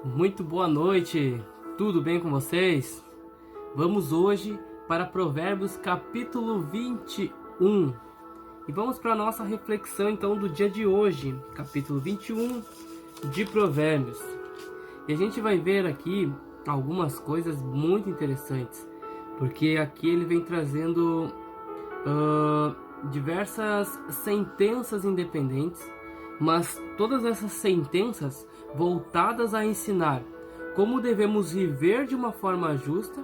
Muito boa noite, tudo bem com vocês? Vamos hoje para Provérbios capítulo 21 e vamos para a nossa reflexão então do dia de hoje, capítulo 21 de Provérbios. E a gente vai ver aqui algumas coisas muito interessantes, porque aqui ele vem trazendo diversas sentenças independentes, mas todas essas sentenças voltadas a ensinar como devemos viver de uma forma justa,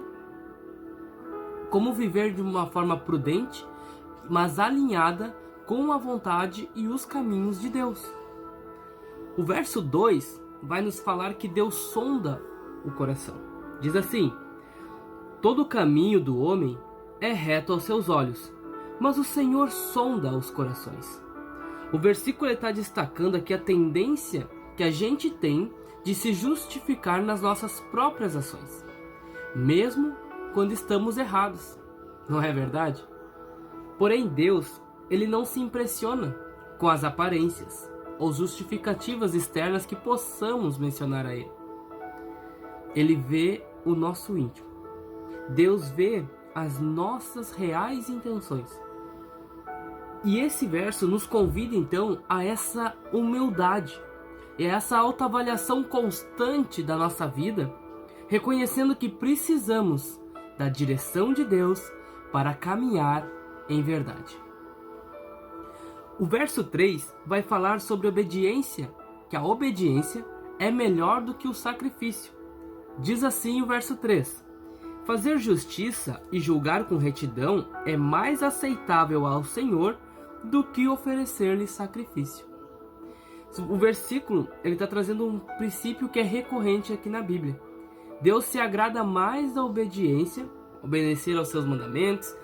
como viver de uma forma prudente, mas alinhada com a vontade e os caminhos de Deus. O verso 2 vai nos falar que Deus sonda o coração. Diz assim: todo o caminho do homem é reto aos seus olhos, mas o Senhor sonda os corações. O versículo está destacando aqui a tendência que a gente tem de se justificar nas nossas próprias ações, mesmo quando estamos errados, não é verdade? Porém, Deus, ele não se impressiona com as aparências ou justificativas externas que possamos mencionar a Ele. Ele vê o nosso íntimo. Deus vê as nossas reais intenções. E esse verso nos convida então a essa humildade, e a essa autoavaliação constante da nossa vida, reconhecendo que precisamos da direção de Deus para caminhar em verdade. O verso 3 vai falar sobre obediência, que a obediência é melhor do que o sacrifício. Diz assim o verso 3: fazer justiça e julgar com retidão é mais aceitável ao Senhor do que oferecer-lhe sacrifício. O versículo está trazendo um princípio que é recorrente aqui na Bíblia. Deus se agrada mais da obediência, obedecer aos seus mandamentos,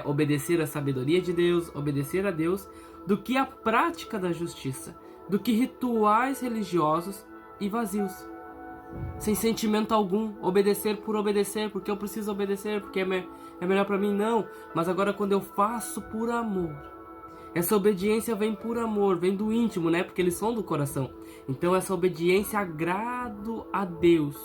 obedecer à sabedoria de Deus, obedecer a Deus, do que a prática da justiça, do que rituais religiosos e vazios. Sem sentimento algum, obedecer por obedecer, porque eu preciso obedecer, porque é melhor para mim, não. Mas agora quando eu faço por amor, essa obediência vem por amor, vem do íntimo, né? Porque eles são do coração. Então essa obediência agrado a Deus,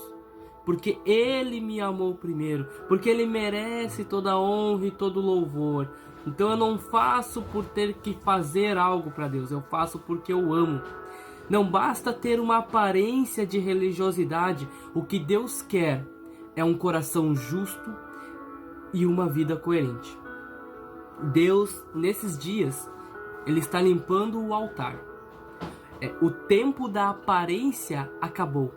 porque Ele me amou primeiro, porque Ele merece toda a honra e todo o louvor. Então eu não faço por ter que fazer algo para Deus, eu faço porque eu amo. Não basta ter uma aparência de religiosidade, o que Deus quer é um coração justo e uma vida coerente. Deus, nesses dias, Ele está limpando o altar. O tempo da aparência acabou.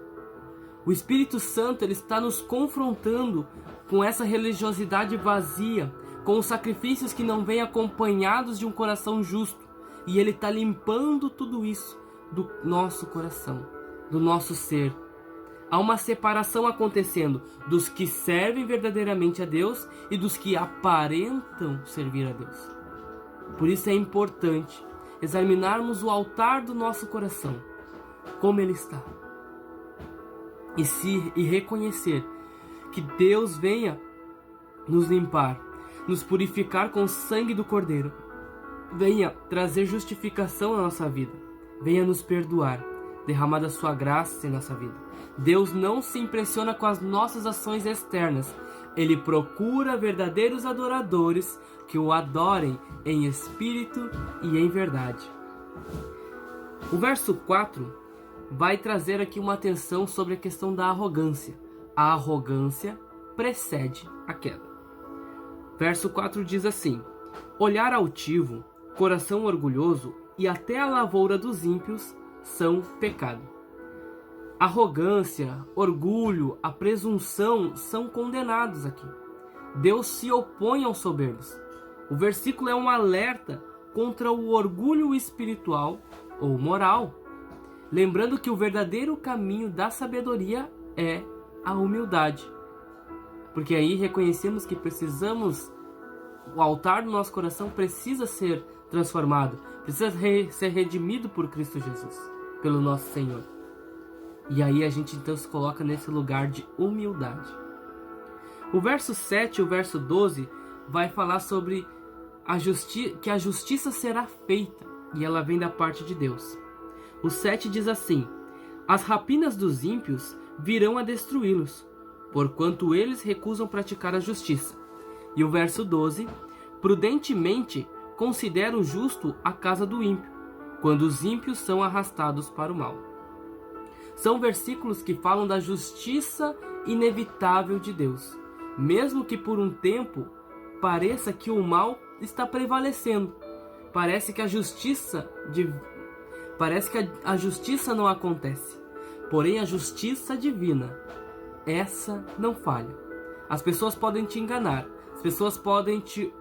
O Espírito Santo ele está nos confrontando com essa religiosidade vazia, com os sacrifícios que não vêm acompanhados de um coração justo. E Ele está limpando tudo isso do nosso coração, do nosso ser. Há uma separação acontecendo dos que servem verdadeiramente a Deus e dos que aparentam servir a Deus. Por isso é importante examinarmos o altar do nosso coração, como ele está, e reconhecer que Deus venha nos limpar, nos purificar com o sangue do Cordeiro, venha trazer justificação na nossa vida, venha nos perdoar, derramar da sua graça em nossa vida. Deus não se impressiona com as nossas ações externas. Ele procura verdadeiros adoradores que o adorem em espírito e em verdade. O verso 4 vai trazer aqui uma atenção sobre a questão da arrogância. A arrogância precede a queda. Verso 4 diz assim: olhar altivo, coração orgulhoso e até a lavoura dos ímpios são pecado. Arrogância, orgulho, a presunção são condenados aqui. Deus se opõe aos soberbos. O versículo é um alerta contra o orgulho espiritual ou moral, lembrando que o verdadeiro caminho da sabedoria é a humildade. Porque aí reconhecemos que precisamos, o altar do nosso coração precisa ser transformado, precisa ser redimido por Cristo Jesus, pelo nosso Senhor. E aí a gente então se coloca nesse lugar de humildade. O verso 7 e o verso 12 vai falar sobre que a justiça será feita, e ela vem da parte de Deus. O 7 diz assim: As rapinas dos ímpios virão a destruí-los, porquanto eles recusam praticar a justiça. E o verso 12: prudentemente considera o justo a casa do ímpio, quando os ímpios são arrastados para o mal. São versículos que falam da justiça inevitável de Deus, mesmo que por um tempo pareça que o mal está prevalecendo. Parece que a justiça não acontece. Porém, a justiça divina, essa não falha. As pessoas podem te enganar, as pessoas podem te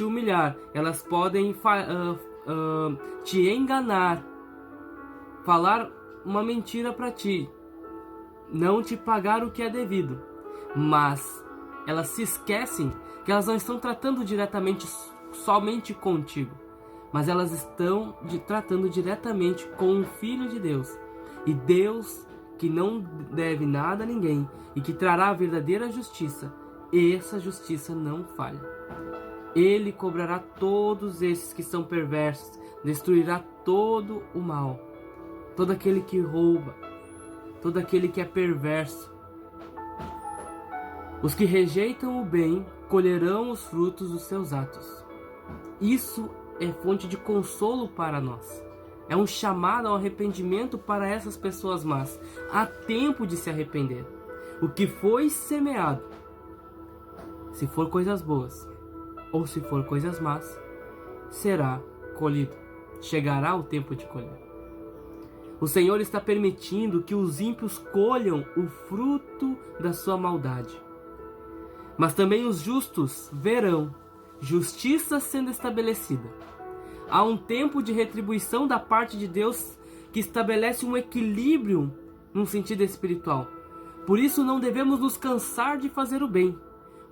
humilhar, elas podem te enganar, falar uma mentira para ti, não te pagar o que é devido, mas elas se esquecem que elas não estão tratando diretamente somente contigo, mas elas estão tratando diretamente com o Filho de Deus. E Deus, que não deve nada a ninguém e que trará a verdadeira justiça, essa justiça não falha. Ele cobrará todos esses que são perversos, destruirá todo o mal, todo aquele que rouba, todo aquele que é perverso. Os que rejeitam o bem colherão os frutos dos seus atos. Isso é fonte de consolo para nós. É um chamado ao arrependimento para essas pessoas más. Há tempo de se arrepender. O que foi semeado, se for coisas boas ou se for coisas más, será colhido. Chegará o tempo de colher. O Senhor está permitindo que os ímpios colham o fruto da sua maldade. Mas também os justos verão justiça sendo estabelecida. Há um tempo de retribuição da parte de Deus que estabelece um equilíbrio num sentido espiritual. Por isso não devemos nos cansar de fazer o bem,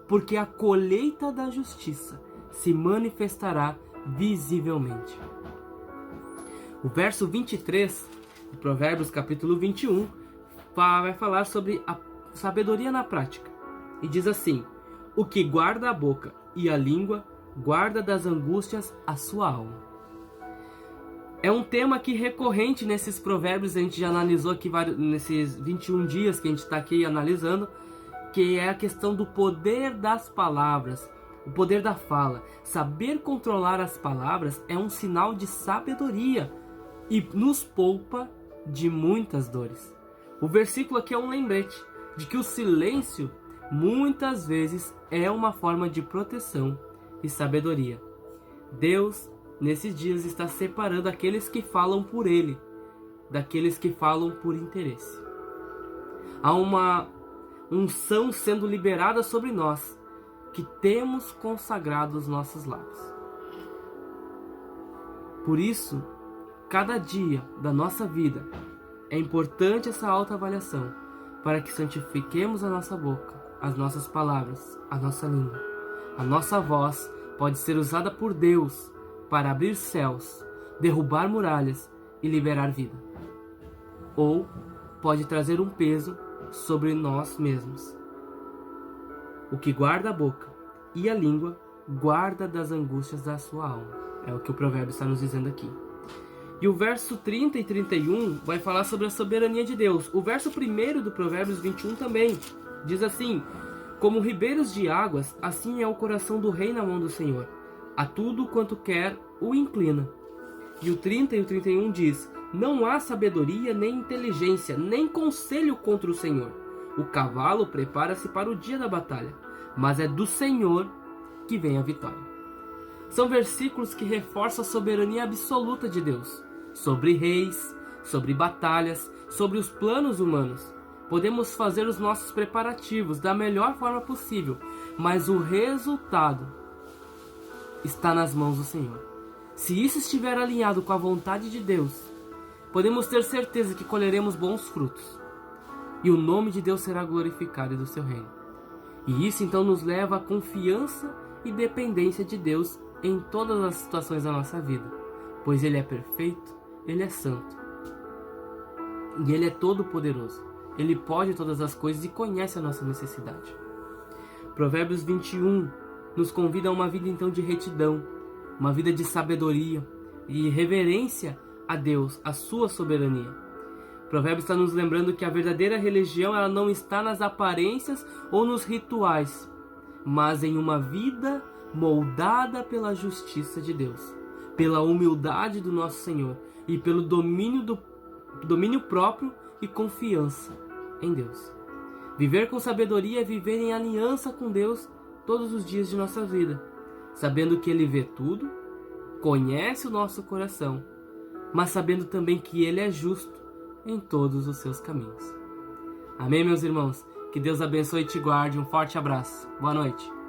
porque a colheita da justiça se manifestará visivelmente. O verso 23 de Provérbios capítulo 21 vai falar sobre a sabedoria na prática. E diz assim: o que guarda a boca e a língua, guarda das angústias a sua alma. É um tema aqui recorrente nesses provérbios, a gente já analisou aqui nesses 21 dias que a gente está aqui analisando, que é a questão do poder das palavras, o poder da fala. Saber controlar as palavras é um sinal de sabedoria e nos poupa de muitas dores. O versículo aqui é um lembrete de que o silêncio muitas vezes é uma forma de proteção e sabedoria. Deus, nesses dias, está separando aqueles que falam por Ele, daqueles que falam por interesse. Há uma unção sendo liberada sobre nós, que temos consagrado os nossos lábios. Por isso, cada dia da nossa vida é importante essa autoavaliação, para que santifiquemos a nossa boca, as nossas palavras, a nossa língua. A nossa voz pode ser usada por Deus para abrir céus, derrubar muralhas e liberar vida. Ou pode trazer um peso sobre nós mesmos. O que guarda a boca e a língua, guarda das angústias da sua alma. É o que o provérbio está nos dizendo aqui. E o verso 30 e 31 vai falar sobre a soberania de Deus. O verso 1 do Provérbios 21 também diz assim: como ribeiros de águas, assim é o coração do rei na mão do Senhor. A tudo quanto quer o inclina. E o 30 e o 31 diz: não há sabedoria, nem inteligência, nem conselho contra o Senhor. O cavalo prepara-se para o dia da batalha, mas é do Senhor que vem a vitória. São versículos que reforçam a soberania absoluta de Deus sobre reis, sobre batalhas, sobre os planos humanos. Podemos fazer os nossos preparativos da melhor forma possível, mas o resultado está nas mãos do Senhor. Se isso estiver alinhado com a vontade de Deus, podemos ter certeza que colheremos bons frutos. E o nome de Deus será glorificado e do seu reino. E isso então nos leva à confiança e dependência de Deus em todas as situações da nossa vida. Pois Ele é perfeito, Ele é santo. E Ele é todo poderoso. Ele pode todas as coisas e conhece a nossa necessidade. Provérbios 21 nos convida a uma vida então de retidão, uma vida de sabedoria e reverência a Deus, a sua soberania. Provérbios está nos lembrando que a verdadeira religião ela não está nas aparências ou nos rituais, mas em uma vida moldada pela justiça de Deus, pela humildade do nosso Senhor e pelo domínio próprio e confiança em Deus. Viver com sabedoria é viver em aliança com Deus todos os dias de nossa vida, sabendo que Ele vê tudo, conhece o nosso coração, mas sabendo também que Ele é justo em todos os seus caminhos. Amém, meus irmãos? Que Deus abençoe e te guarde. Um forte abraço. Boa noite.